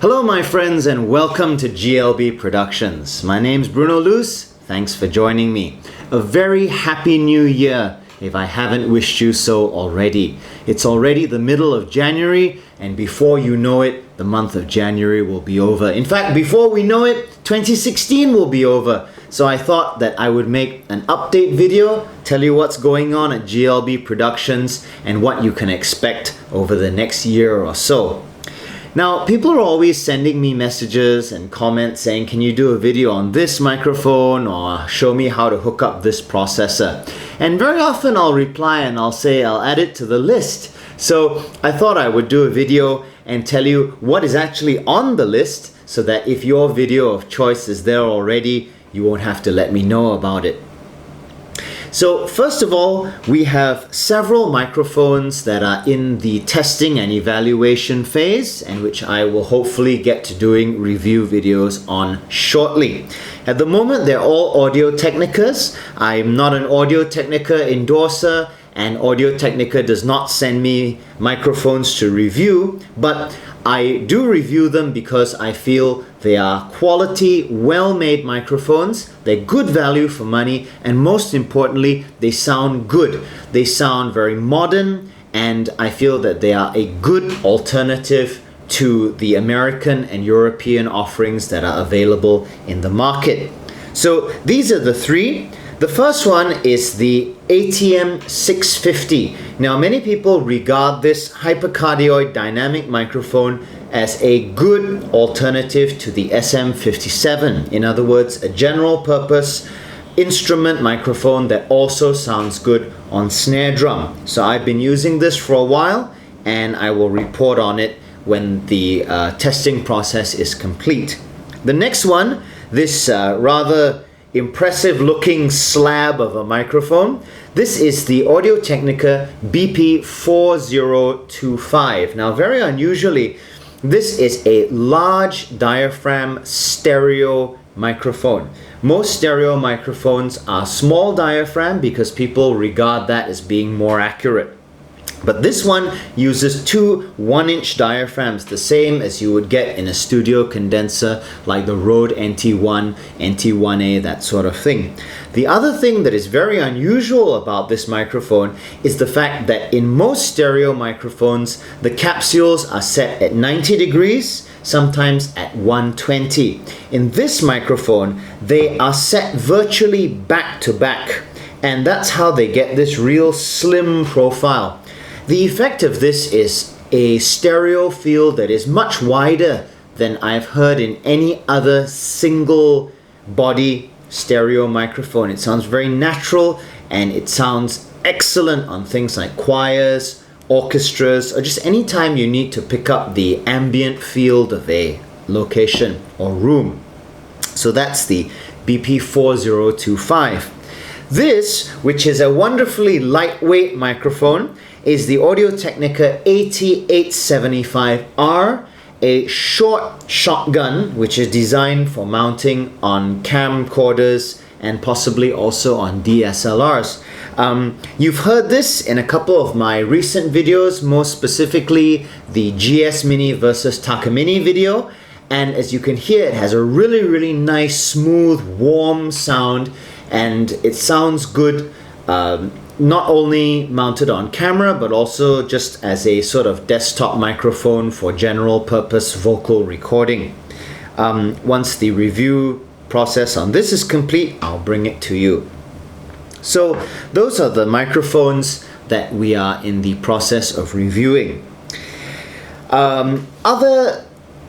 Hello my friends and welcome to GLB Productions. My name's Bruno Luce. Thanks for joining me. A very happy new year if I haven't wished you so already. It's already the middle of January and before you know it, the month of January will be over. In fact, before we know it, 2016 will be over. So I thought that I would make an update video, tell you what's going on at GLB Productions and what you can expect over the next year or so. Now, people are always sending me messages and comments saying, can you do a video on this microphone or show me how to hook up this processor? And very often I'll reply and I'll say I'll add it to the list. So I thought I would do a video and tell you what is actually on the list so that if your video of choice is there already, you won't have to let me know about it. So first of all, we have several microphones that are in the testing and evaluation phase and which I will hopefully get to doing review videos on shortly. At the moment, they're all Audio-Technicas. I'm not an Audio-Technica endorser and Audio-Technica does not send me microphones to review, but I do review them because I feel they are quality, well-made microphones, they're good value for money, and most importantly, they sound good. They sound very modern, and I feel that they are a good alternative to the American and European offerings that are available in the market. So these are the three. The first one is the ATM 650. Now, many people regard this hypercardioid dynamic microphone as a good alternative to the SM57. In other words, a general purpose instrument microphone that also sounds good on snare drum. So I've been using this for a while and I will report on it when the testing process is complete. The next one, this rather impressive looking slab of a microphone. This is the Audio-Technica BP4025. Now, very unusually, this is a large diaphragm stereo microphone. Most stereo microphones are small diaphragm because people regard that as being more accurate. But this one uses two 1-inch diaphragms, the same as you would get in a studio condenser like the Rode NT1, NT1A, that sort of thing. The other thing that is very unusual about this microphone is the fact that in most stereo microphones, the capsules are set at 90 degrees, sometimes at 120. In this microphone, they are set virtually back to back, and that's how they get this real slim profile. The effect of this is a stereo field that is much wider than I've heard in any other single body stereo microphone. It sounds very natural and it sounds excellent on things like choirs, orchestras, or just any time you need to pick up the ambient field of a location or room. So that's the BP4025. This, which is a wonderfully lightweight microphone, is the Audio-Technica AT875R, a short shotgun which is designed for mounting on camcorders and possibly also on DSLRs. You've heard this in a couple of my recent videos, most specifically the GS Mini versus Takamine video. And as you can hear, it has a really nice, smooth, warm sound, and it sounds good not only mounted on camera, but also just as a sort of desktop microphone for general purpose vocal recording. Once the review process on this is complete, I'll bring it to you. So those are the microphones that we are in the process of reviewing. Other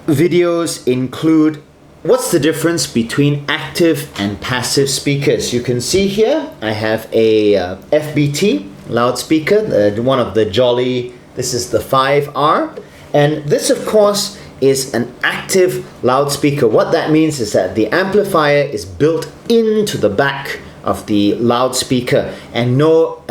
videos include what's the difference between active and passive speakers. You can see here I have a FBT loudspeaker, one of the Jolly, this is the 5R, and this of course is an active loudspeaker. What that means is that the amplifier is built into the back of the loudspeaker and no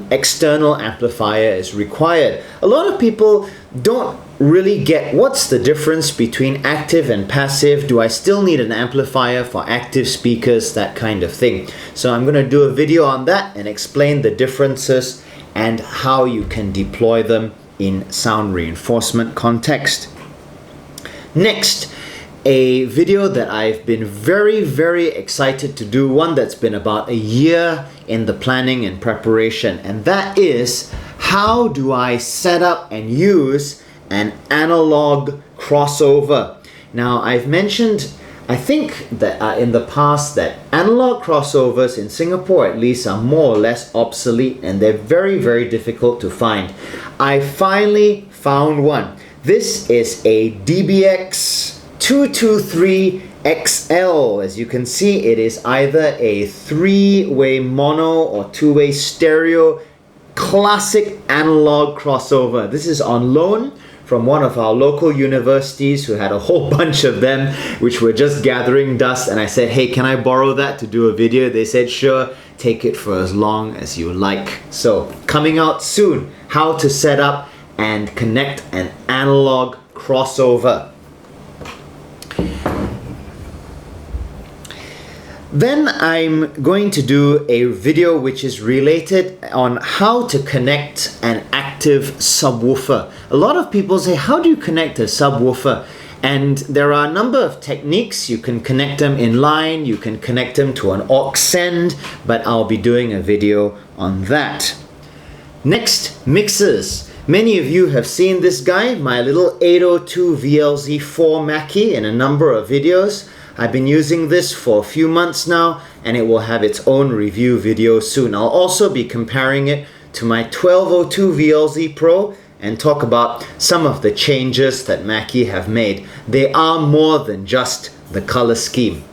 external amplifier is required. A lot of people don't really get what's the difference between active and passive. Do I still need an amplifier for active speakers? That kind of thing. So I'm going to do a video on that and explain the differences and how you can deploy them in sound reinforcement context. Next, a video that I've been very excited to do, one that's been about a year in the planning and preparation, and that is how do I set up and use an analog crossover. Now, I've mentioned, I think that in the past, that analog crossovers in Singapore at least are more or less obsolete, and they're very difficult to find. I finally found one. This is a DBX 223 XL. As you can see, it is either a 3-way mono or 2-way stereo classic analog crossover. This is on loan from one of our local universities who had a whole bunch of them which were just gathering dust, and I said, hey, can I borrow that to do a video? They said, sure, take it for as long as you like. So coming out soon, how to set up and connect an analog crossover. Then I'm going to do a video which is related on how to connect an active subwoofer. A lot of people say, how do you connect a subwoofer? And there are a number of techniques. You can connect them in line, you can connect them to an aux send, but I'll be doing a video on that. Next, mixers. Many of you have seen this guy, my little 802 VLZ4 Mackie, in a number of videos. I've been using this for a few months now, and it will have its own review video soon. I'll also be comparing it to my 1202 VLZ Pro and talk about some of the changes that Mackie have made. They are more than just the color scheme.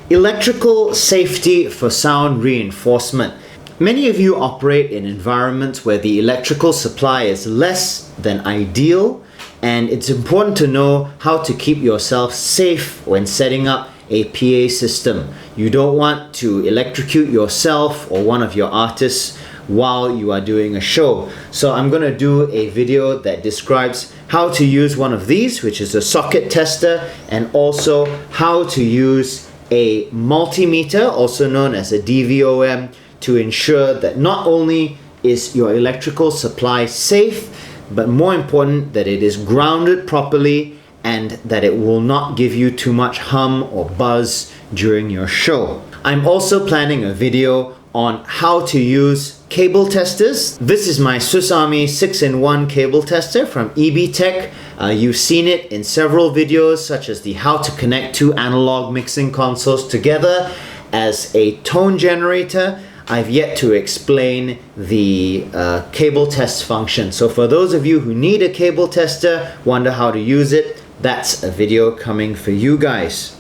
Electrical safety for sound reinforcement. Many of you operate in environments where the electrical supply is less than ideal, and it's important to know how to keep yourself safe when setting up a PA system. You don't want to electrocute yourself or one of your artists while you are doing a show. So I'm going to do a video that describes how to use one of these, which is a socket tester, and also how to use a multimeter, also known as a DVOM, to ensure that not only is your electrical supply safe, but more important, that it is grounded properly and that it will not give you too much hum or buzz during your show. I'm also planning a video on how to use cable testers. This is my Swiss Army 6-in-1 cable tester from EB Tech. You've seen it in several videos, such as the how to connect two analog mixing consoles together as a tone generator. I've yet to explain the cable test function. So for those of you who need a cable tester, wonder how to use it, that's a video coming for you guys.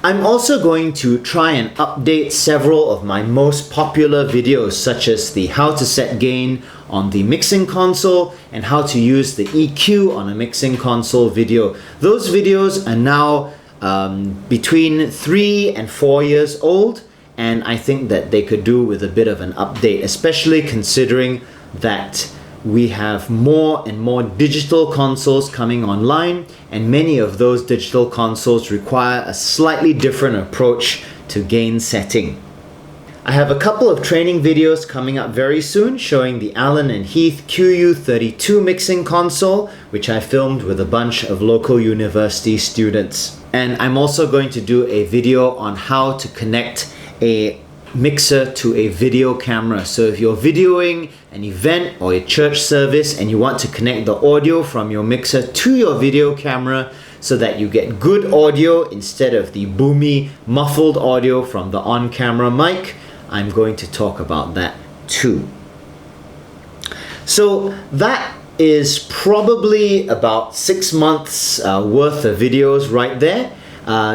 I'm also going to try and update several of my most popular videos, such as the how to set gain on the mixing console and how to use the EQ on a mixing console video. Those videos are now between 3 and 4 years old, and I think that they could do with a bit of an update, especially considering that we have more and more digital consoles coming online, and many of those digital consoles require a slightly different approach to gain setting. I have a couple of training videos coming up very soon showing the Allen & Heath QU32 mixing console, which I filmed with a bunch of local university students. And I'm also going to do a video on how to connect a mixer to a video camera. So if you're videoing an event or a church service and you want to connect the audio from your mixer to your video camera so that you get good audio instead of the boomy, muffled audio from the on-camera mic, I'm going to talk about that too. So that is probably about 6 months worth of videos right there.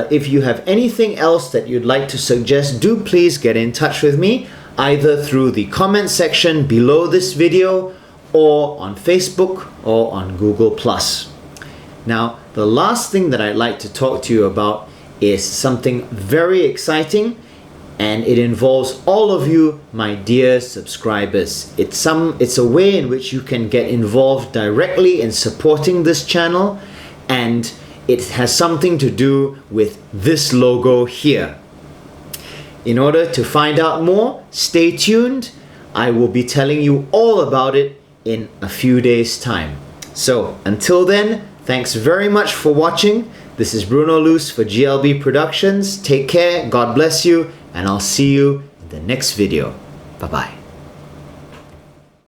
If you have anything else that you'd like to suggest, do please get in touch with me, either through the comment section below this video or on Facebook or on Google+. Now, the last thing that I'd like to talk to you about is something very exciting, and it involves all of you, my dear subscribers. It's a way in which you can get involved directly in supporting this channel, and it has something to do with this logo here. In order to find out more, stay tuned. I will be telling you all about it in a few days' time. So until then, thanks very much for watching. This is Bruno Luce for GLB Productions. Take care, God bless you, and I'll see you in the next video. Bye-bye.